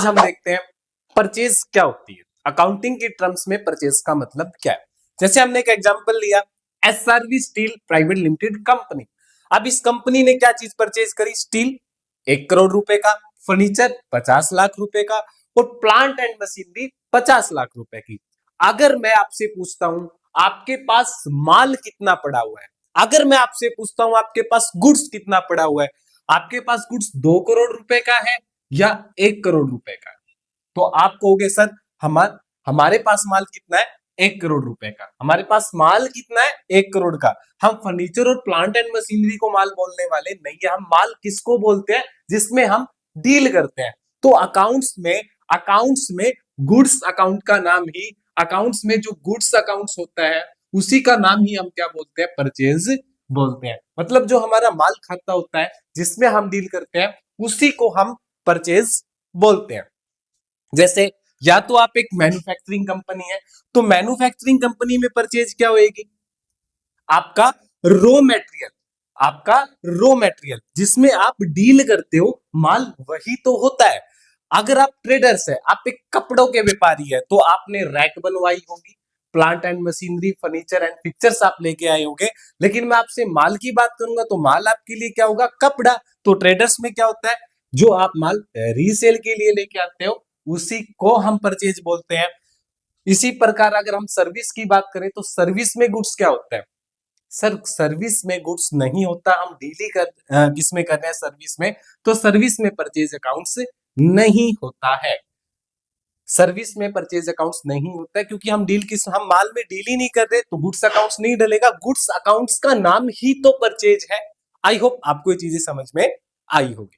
हम देखते हैं परचेज क्या होती है। अकाउंटिंग की टर्म्स में परचेज का मतलब क्या है। जैसे हमने एक एग्जांपल लिया, SRV steel private limited company. अब इस कंपनी ने क्या चीज परचेज करी? स्टील 1 करोड़ रुपए का, फर्नीचर 50 लाख रुपए का और प्लांट एंड मशीनरी 50 लाख रुपए की। अगर मैं आपसे पूछता हूं आपके पास माल कितना पड़ा हुआ है, अगर मैं आपसे पूछता हूं आपके पास गुड्स कितना पड़ा हुआ है, आपके पास गुड्स 2 करोड़ रुपए का है या 1 करोड़ रुपए का, तो आप कहोगे सर हमारे पास माल कितना है? 1 करोड़ रुपए का। हमारे पास माल कितना है? 1 करोड़ का। हम फर्नीचर और प्लांट एंड मशीनरी को माल बोलने वाले नहीं है। हम माल किसको बोलते हैं? जिसमें हम डील करते हैं। तो अकाउंट्स में गुड्स अकाउंट का नाम ही, अकाउंट्स में जो गुड्स अकाउंट्स होता है उसी का नाम ही हम क्या बोलते हैं? परचेज बोलते हैं। मतलब जो हमारा माल खाता होता है जिसमें हम डील करते हैं उसी को हम परचेज बोलते हैं। जैसे या तो आप एक मैन्युफैक्चरिंग कंपनी है तो मैन्युफैक्चरिंग कंपनी में परचेज क्या होएगी? आपका रो मटेरियल, आपका रो मटेरियल जिसमें आप डील करते हो माल वही तो होता है। अगर आप ट्रेडर्स है, आप एक कपड़ों के व्यापारी है तो आपने रैक बनवाई होगी, plant and machinery, furniture and pictures आप लेके आए होंगे। लेकिन मैं आपसे माल की बात करूंगा तो माल आपके लिए क्या होगा? कपड़ा। तो ट्रेडर्स में क्या होता है? जो आप माल रीसेल के लिए लेके आते हो उसी को हम परचेज बोलते हैं। इसी प्रकार अगर हम सर्विस की बात करें तो सर्विस में गुड्स क्या होता है? सर सर्विस में गुड्स नहीं होता। हम डील ही किसमें कर रहे हैं? सर्विस में। तो सर्विस में परचेज अकाउंट्स नहीं होता है। सर्विस में परचेज अकाउंट्स नहीं होता है क्योंकि हम माल में डील ही नहीं कर रहे, तो गुड्स अकाउंट्स नहीं डलेगा। गुड्स अकाउंट्स का नाम ही तो परचेज है। आई होप आपको ये चीजें समझ में आई होगी।